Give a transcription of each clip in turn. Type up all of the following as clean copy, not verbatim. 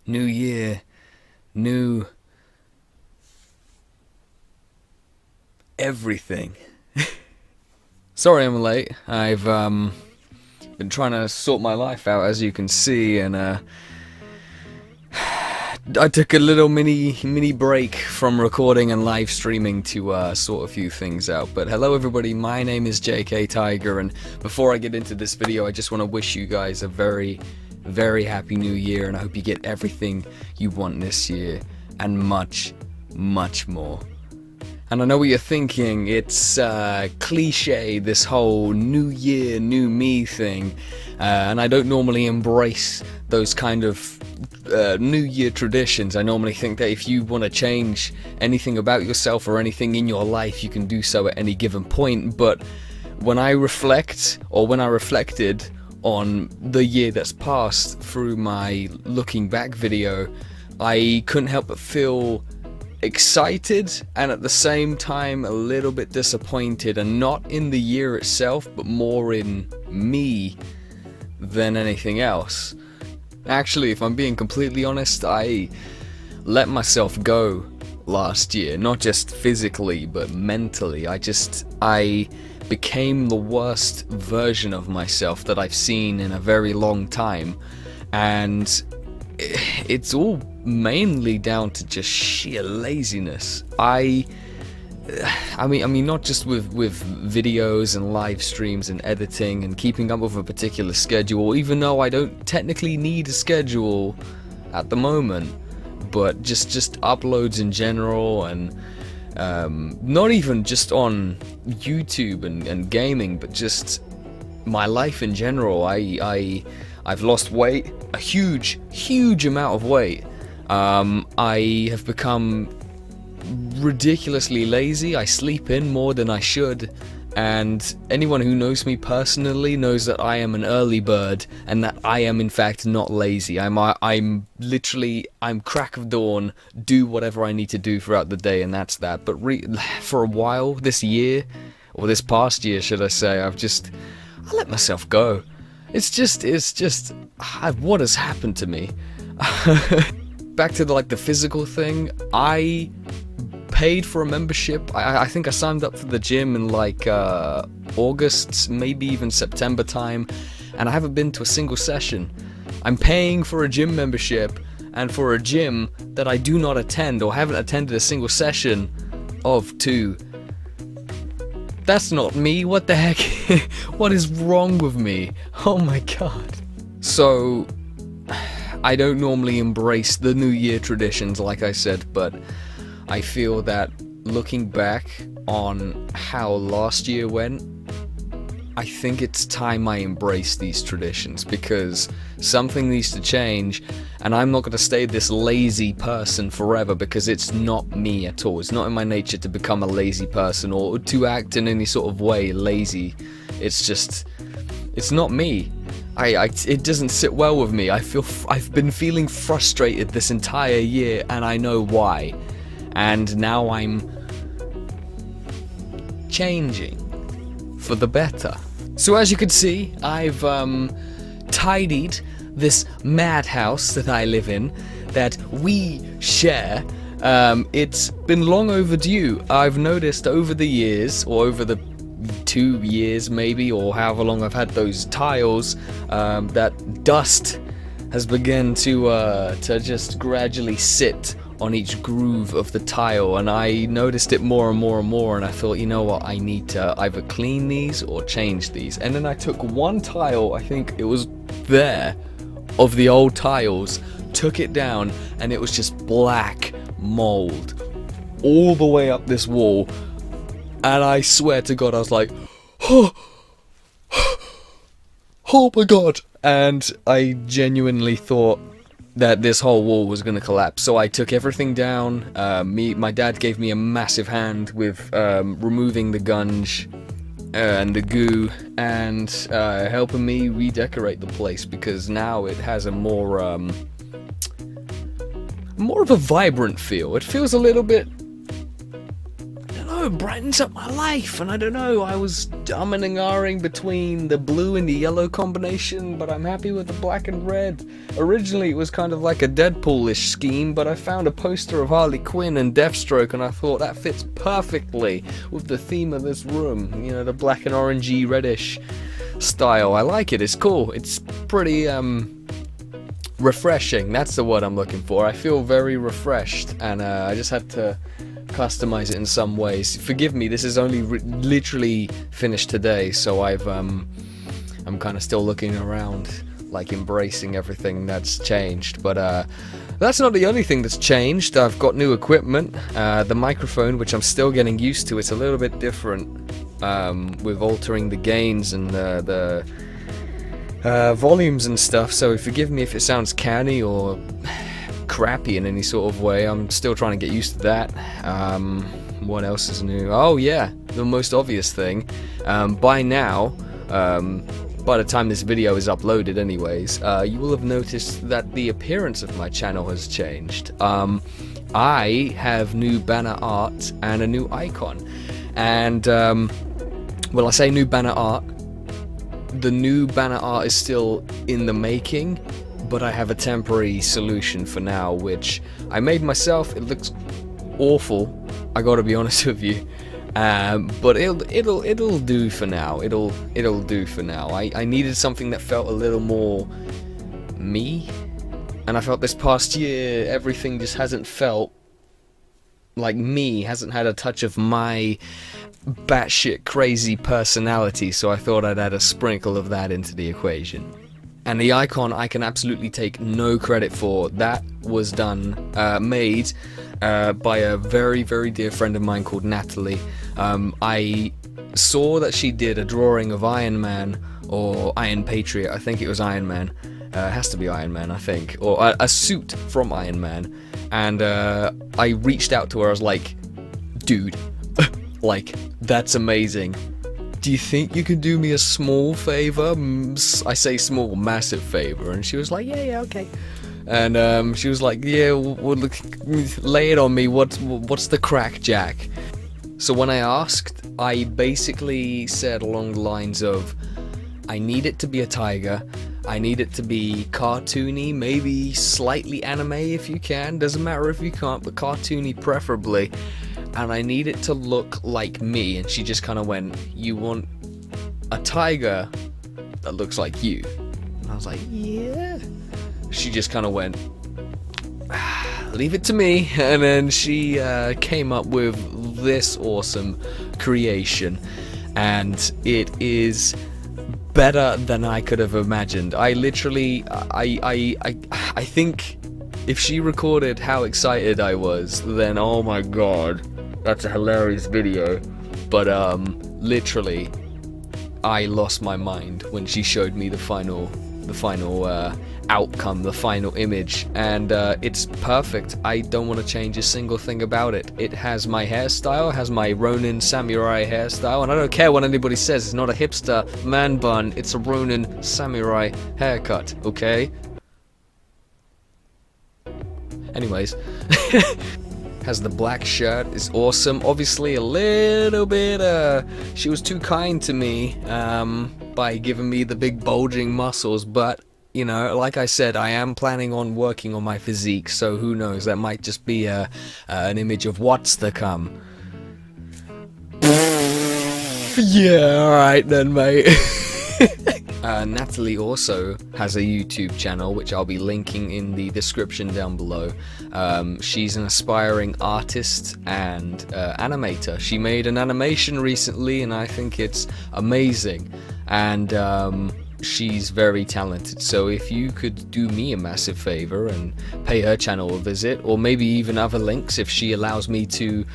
New year, new everything. Sorry I'm late. I've been trying to sort my life out, as you can see, and I took a little mini break from recording and live streaming to sort a few things out. But hello everybody, my name is JK Tiger, and before I get into this video, I just want to wish you guys a very happy new year, and I hope you get everything you want this year and much more. And I know what you're thinking, it's cliche, this whole new year, new me thing, and I don't normally embrace those kind of new year traditions. I normally think that if you want to change anything about yourself or anything in your life, you can do so at any given point. But when I reflect, or when I reflected on the year that's passed through my looking back video, I couldn't help but feel excited and at the same time a little bit disappointed, and not in the year itself but more in me than anything else. Actually, if I'm being completely honest, I let myself go last year, not just physically but mentally. I became the worst version of myself that I've seen in a very long time, and it's all mainly down to just sheer laziness. I mean not just with videos and live streams and editing and keeping up with a particular schedule, even though I don't technically need a schedule at the moment, but just uploads in general, and not even just on YouTube and gaming, but just my life in general. I've lost weight, a huge amount of weight. I have become ridiculously lazy. I sleep in more than I should, and anyone who knows me personally knows that I am an early bird, and that I am in fact not lazy. I'm literally crack of dawn, do whatever I need to do throughout the day, and that's that. But for a while this year, or this past year should I say, I let myself go. It's just what has happened to me. Back to the physical thing, I paid for a membership. I think I signed up for the gym in August, maybe even September time, and I haven't been to a single session. I'm paying for a gym membership, and for a gym that I do not attend, or haven't attended a single session of 2. That's not me. What the heck? What is wrong with me? Oh my god. So I don't normally embrace the New Year traditions, like I said, but I feel that looking back on how last year went, I think it's time I embrace these traditions, because something needs to change, and I'm not going to stay this lazy person forever, because it's not me at all. It's not in my nature to become a lazy person or to act in any sort of way lazy. It's not me. It doesn't sit well with me. I've been feeling frustrated this entire year, and I know why. And now I'm changing for the better. So as you can see, I've tidied this madhouse that I live in, that we share. It's been long overdue. I've noticed over the years, or over the 2 years maybe, or however long I've had those tiles, that dust has begun to just gradually sit on each groove of the tile, and I noticed it more and more, and I thought, you know what, I need to either clean these or change these. And then I took one tile, I think it was there, of the old tiles, took it down, and it was just black mold all the way up this wall. And I swear to God, I was like, oh my God. And I genuinely thought that this whole wall was going to collapse. So I took everything down. My dad gave me a massive hand with removing the gunge and the goo, and helping me redecorate the place, because now it has a more of a vibrant feel. It feels a little bit, it brightens up my life. And I don't know, I was umming and ahhing between the blue and the yellow combination, but I'm happy with the black and red. Originally it was kind of like a Deadpool-ish scheme, but I found a poster of Harley Quinn and Deathstroke, and I thought that fits perfectly with the theme of this room. You know, the black and orangey reddish style. I like it, it's cool. It's pretty refreshing. That's the word I'm looking for. I feel very refreshed, and I just had to customize it in some ways. Forgive me, this is only literally finished today, so I'm kind of still looking around, like embracing everything that's changed. But that's not the only thing that's changed. I've got new equipment. The microphone, which I'm still getting used to, it's a little bit different with altering the gains and the volumes and stuff, so forgive me if it sounds canny or crappy in any sort of way. I'm still trying to get used to that. What else is new? Oh yeah, the most obvious thing. By now, by the time this video is uploaded anyways, you will have noticed that the appearance of my channel has changed. I have new banner art and a new icon. And, well, I say new banner art. The new banner art is still in the making, but I have a temporary solution for now, which I made myself. It looks awful, I gotta be honest with you, but it'll do for now. It'll do for now. I needed something that felt a little more me, and I felt this past year everything just hasn't felt like me, hasn't had a touch of my batshit crazy personality, so I thought I'd add a sprinkle of that into the equation. And the icon, I can absolutely take no credit for. That was made by a very, very dear friend of mine called Natalie. I saw that she did a drawing of Iron Man, or Iron Patriot, I think it was Iron Man. It has to be Iron Man, I think. Or a suit from Iron Man. And I reached out to her, I was like, dude, like, that's amazing. Do you think you could do me a small favor? I say small, massive favor. And she was like, yeah, okay. And she was like, yeah, well, look, lay it on me. What's the crack, Jack? So when I asked, I basically said along the lines of, I need it to be a tiger. I need it to be cartoony, maybe slightly anime if you can. Doesn't matter if you can't, but cartoony preferably. And I need it to look like me. And she just kind of went, you want a tiger that looks like you? And I was like, yeah. She just kind of went, leave it to me. And then she came up with this awesome creation. And it is better than I could have imagined. I literally, I think if she recorded how excited I was, then oh my god, that's a hilarious video. But literally, I lost my mind when she showed me the final outcome, the final image, and it's perfect. I don't want to change a single thing about it. It has my hairstyle, it has my Ronin samurai hairstyle, and I don't care what anybody says. It's not a hipster man bun, it's a Ronin samurai haircut, okay? Anyways. Has the black shirt, is awesome. Obviously a little bit, she was too kind to me by giving me the big bulging muscles, but you know, like I said, I am planning on working on my physique, so who knows, that might just be an image of what's to come. Yeah, alright then, mate. Natalie also has a YouTube channel, which I'll be linking in the description down below. She's an aspiring artist and animator. She made an animation recently, and I think it's amazing. And she's very talented. So if you could do me a massive favor and pay her channel a visit, or maybe even other links if she allows me to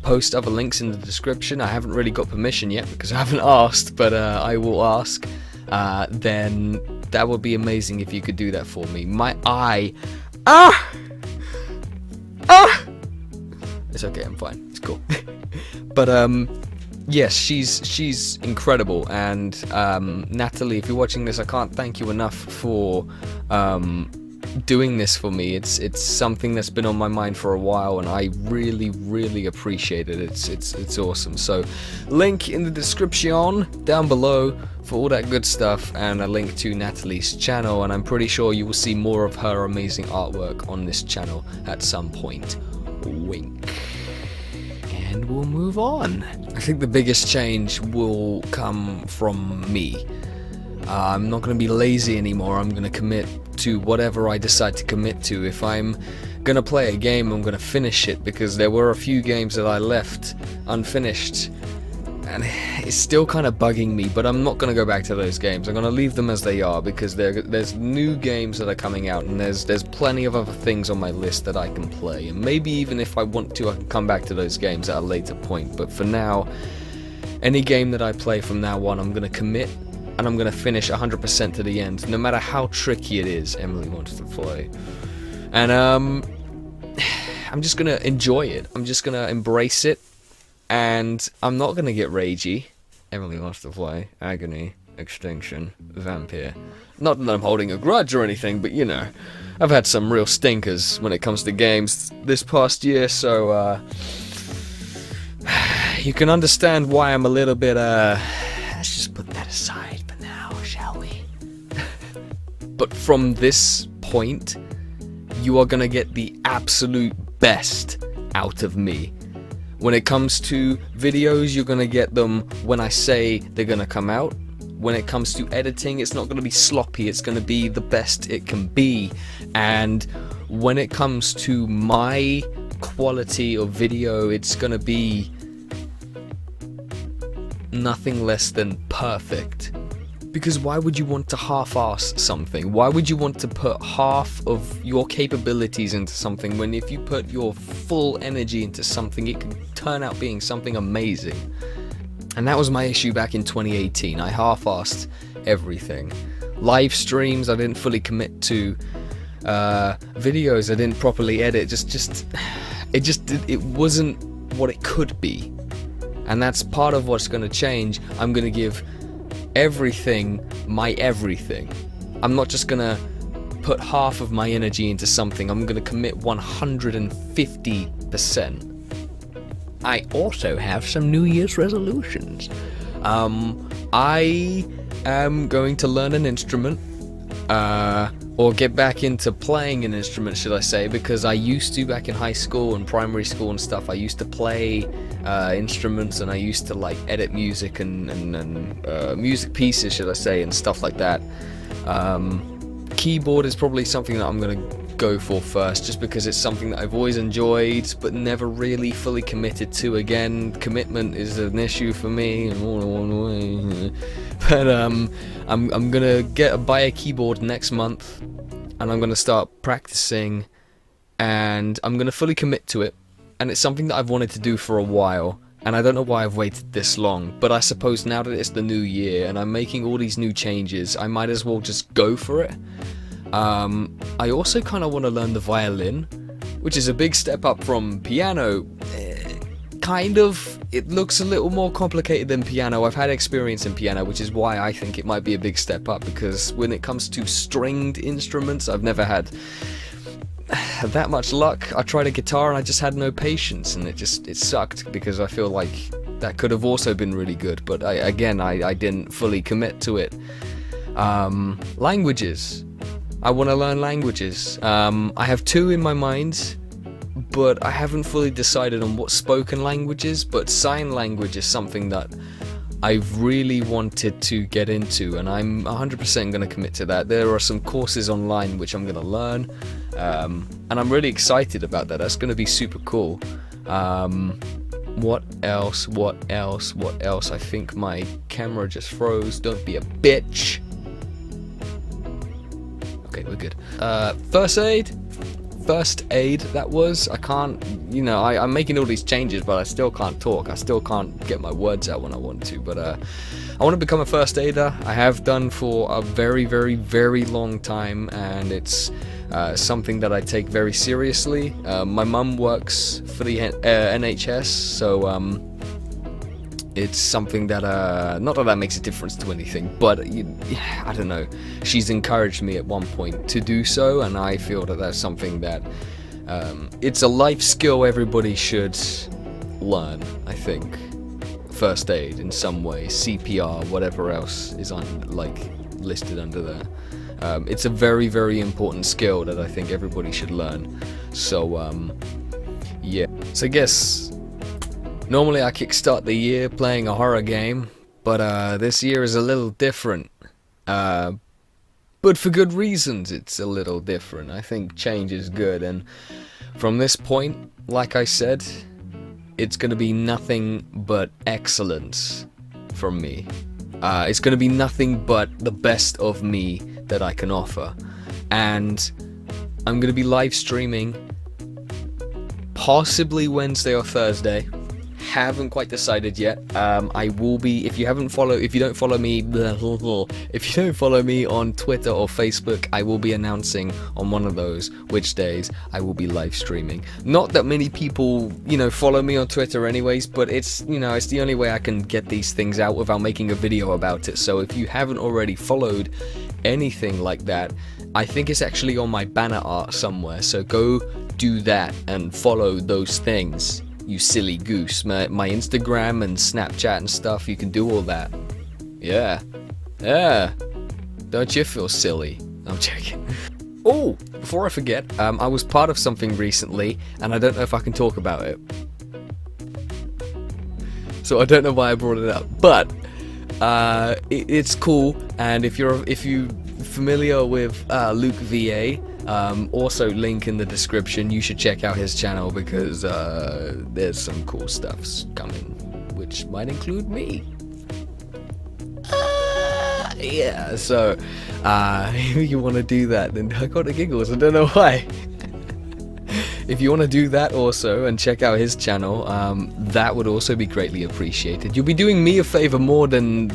post other links in the description. I haven't really got permission yet because I haven't asked, but I will ask. Then that would be amazing if you could do that for me. My eye. It's okay, I'm fine. It's cool. But yes, she's incredible, and Natalie, if you're watching this, I can't thank you enough for doing this for me. It's something that's been on my mind for a while, and I really appreciate it. It's awesome. So link in the description down below for all that good stuff, and a link to Natalie's channel, and I'm pretty sure you will see more of her amazing artwork on this channel at some point. Wink. And we'll move on. I think the biggest change will come from me. I'm not going to be lazy anymore. I'm going to commit to whatever I decide to commit to. If I'm going to play a game, I'm going to finish it, because there were a few games that I left unfinished, and it's still kind of bugging me, but I'm not going to go back to those games. I'm going to leave them as they are, because there's new games that are coming out, and there's plenty of other things on my list that I can play, and maybe even if I want to, I can come back to those games at a later point. But for now, any game that I play from now on, I'm going to commit, and I'm going to finish 100% to the end, no matter how tricky it is. Emily wants to play. And I'm just going to enjoy it. I'm just going to embrace it. And I'm not going to get ragey. Emily wants to play. Agony, Extinction, Vampire. Not that I'm holding a grudge or anything, but you know, I've had some real stinkers when it comes to games this past year, so you can understand why I'm a little bit, let's just put that aside for now, shall we? But from this point, you are going to get the absolute best out of me. When it comes to videos, you're going to get them when I say they're going to come out. When it comes to editing, it's not going to be sloppy, it's going to be the best it can be. And when it comes to my quality of video, it's going to be nothing less than perfect. Because why would you want to half-ass something? Why would you want to put half of your capabilities into something, when if you put your full energy into something, it can turn out being something amazing? And that was my issue back in 2018. I half-assed everything. Live streams, I didn't fully commit to. Videos, I didn't properly edit. It wasn't what it could be. And that's part of what's going to change. I'm going to give everything my everything. I'm not just gonna put half of my energy into something. I'm gonna commit 150%. I also have some New Year's resolutions. I am going to learn an instrument, or get back into playing an instrument, should I say, because I used to, back in high school and primary school and stuff, I used to play instruments, and I used to like edit music and music pieces, should I say, and stuff like that. Keyboard is probably something that I'm going to go for first, just because it's something that I've always enjoyed but never really fully committed to. Again, commitment is an issue for me, but I'm gonna buy a keyboard next month, and I'm gonna start practicing, and I'm gonna fully commit to it. And it's something that I've wanted to do for a while, and I don't know why I've waited this long, but I suppose now that it's the new year and I'm making all these new changes, I might as well just go for it. I also kind of want to learn the violin, which is a big step up from piano. Kind of. It looks a little more complicated than piano. I've had experience in piano, which is why I think it might be a big step up, because when it comes to stringed instruments, I've never had that much luck. I tried a guitar and I just had no patience, and it sucked, because I feel like that could have also been really good, but I didn't fully commit to it. Languages. I want to learn languages. I have 2 in my mind, but I haven't fully decided on what spoken language is, but sign language is something that I've really wanted to get into, and I'm 100% going to commit to that. There are some courses online which I'm going to learn, and I'm really excited about that. That's going to be super cool. What else? What else? What else? I think my camera just froze. Don't be a bitch. Okay, we're good. First aid, that was. I can't, you know, I'm making all these changes, but I still can't talk. I still can't get my words out when I want to, but I want to become a first aider. I have done for a very, very, very long time, and it's something that I take very seriously. My mum works for the NHS, so it's something that, not that that makes a difference to anything, but I don't know, she's encouraged me at one point to do so, and I feel that that's something that, it's a life skill everybody should learn, I think. First aid in some way, CPR, whatever else is on, like, listed under there. It's a very, very important skill that I think everybody should learn. So, yeah. So I guess normally I kickstart the year playing a horror game, but this year is a little different. But for good reasons it's a little different. I think change is good, and from this point, like I said, it's going to be nothing but excellence from me. It's going to be nothing but the best of me that I can offer. And I'm going to be live streaming possibly Wednesday or Thursday. Haven't quite decided yet. I will be, if you don't follow me on Twitter or Facebook, I will be announcing on one of those which days I will be live streaming. Not that many people, you know, follow me on Twitter anyways, but it's, you know, it's the only way I can get these things out without making a video about it. So if you haven't already followed anything like that, I think it's actually on my banner art somewhere, so go do that and follow those things, you silly goose. My Instagram and Snapchat and stuff, you can do all that. Yeah. Don't you feel silly? I'm joking. Oh, before I forget, I was part of something recently, and I don't know if I can talk about it. So I don't know why I brought it up, but it's cool. And if you're familiar with Luke VA, also link in the description, you should check out his channel, because there's some cool stuffs coming, which might include me. Yeah, so if you want to do that, then I got the giggles, I don't know why. If you want to do that also and check out his channel, that would also be greatly appreciated. You'll be doing me a favor more than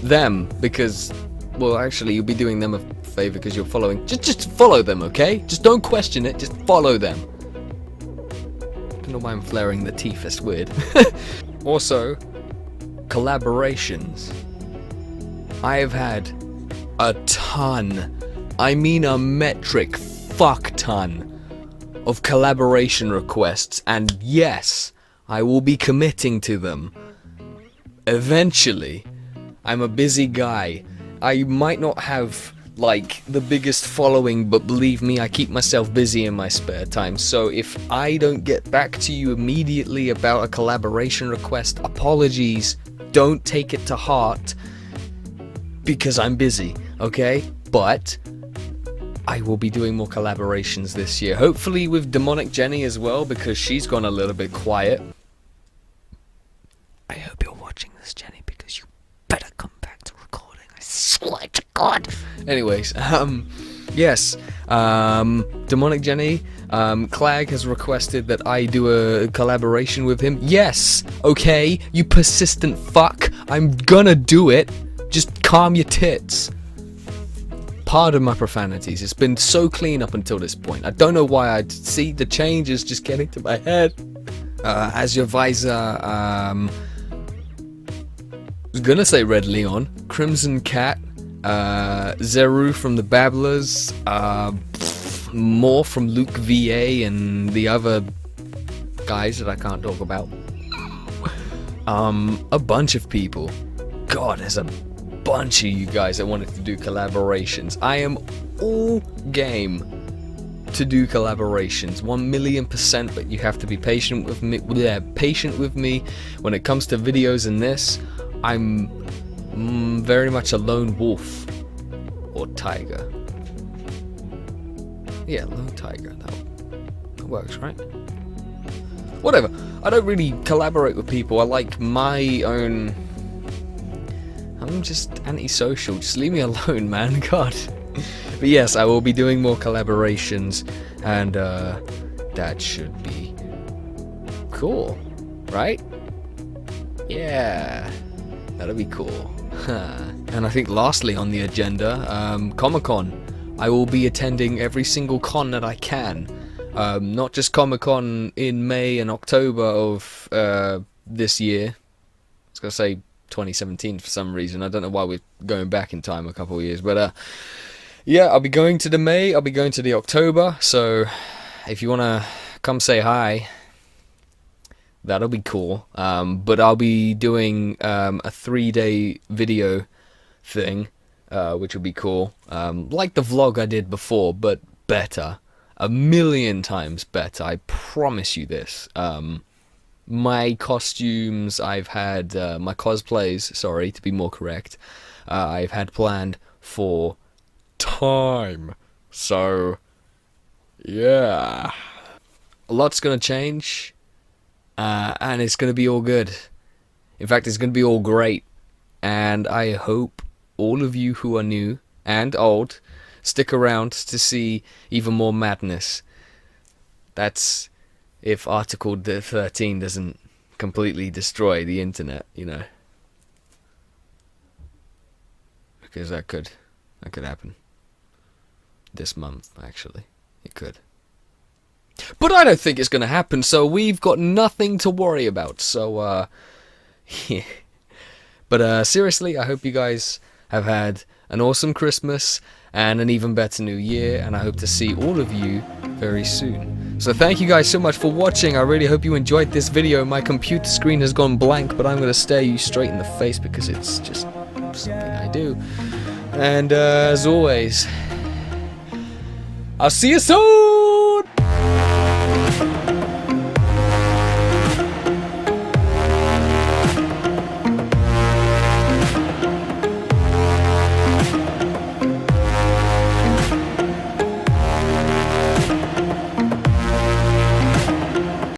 them, because, well, actually you'll be doing them a favor because you're following. Just follow them, okay? Just don't question it, just follow them. Don't know why I'm flaring the teeth, it's weird. Also, collaborations. I have had a ton, I mean a metric fuck ton of collaboration requests, and yes, I will be committing to them eventually. I'm a busy guy. I might not have like the biggest following, but believe me, I keep myself busy in my spare time. So if I don't get back to you immediately about a collaboration request, apologies, don't take it to heart, because I'm busy, okay? But I will be doing more collaborations this year, hopefully with Demonic Jenny as well, because she's gone a little bit quiet. I hope you're watching this, Jenny, because you better come back to recording, I swear to God. Anyways, yes, Demonic Jenny, Clag has requested that I do a collaboration with him. Yes, okay, you persistent fuck, I'm gonna do it. Just calm your tits. Pardon my profanities, it's been so clean up until this point. I don't know why. I see the changes just getting to my head. As your visor, I was gonna say Red Leon, Crimson Cat, Zeru from the Babblers, more from Luke VA and the other guys that I can't talk about. A bunch of people. God, there's a bunch of you guys that wanted to do collaborations. I am all game to do collaborations, 1,000,000%, but you have to be patient with me. When it comes to videos and this, I'm very much a lone wolf or tiger. Yeah, lone tiger. That works, right? whatever. I don't really collaborate with people. I like my own. I'm just antisocial. Just leave me alone, man. God. But yes, I will be doing more collaborations, and that should be cool, right? Yeah, that'll be cool. And I think lastly on the agenda, Comic-Con. I will be attending every single con that I can. Not just Comic-Con in May and October of this year. I was going to say 2017 for some reason. I don't know why we're going back in time a couple of years. But yeah, I'll be going to the May. I'll be going to the October. So if you want to come say hi, that'll be cool. But I'll be doing a 3-day video thing, which will be cool. Like the vlog I did before, but better. 1,000,000 times better. I promise you this. My costumes, I've had my cosplays, sorry, to be more correct, I've had planned for time. So, yeah. A lot's gonna change, and it's gonna be all good. In fact, it's gonna be all great. And I hope all of you who are new and old stick around to see even more madness. That's if Article 13 doesn't completely destroy the internet, you know. Because that could happen. This month, actually. It could. But I don't think it's going to happen, so we've got nothing to worry about. So, yeah. But seriously, I hope you guys have had an awesome Christmas and an even better New Year, and I hope to see all of you very soon. So thank you guys so much for watching. I really hope you enjoyed this video. My computer screen has gone blank, but I'm going to stare you straight in the face because it's just something I do. And as always, I'll see you soon!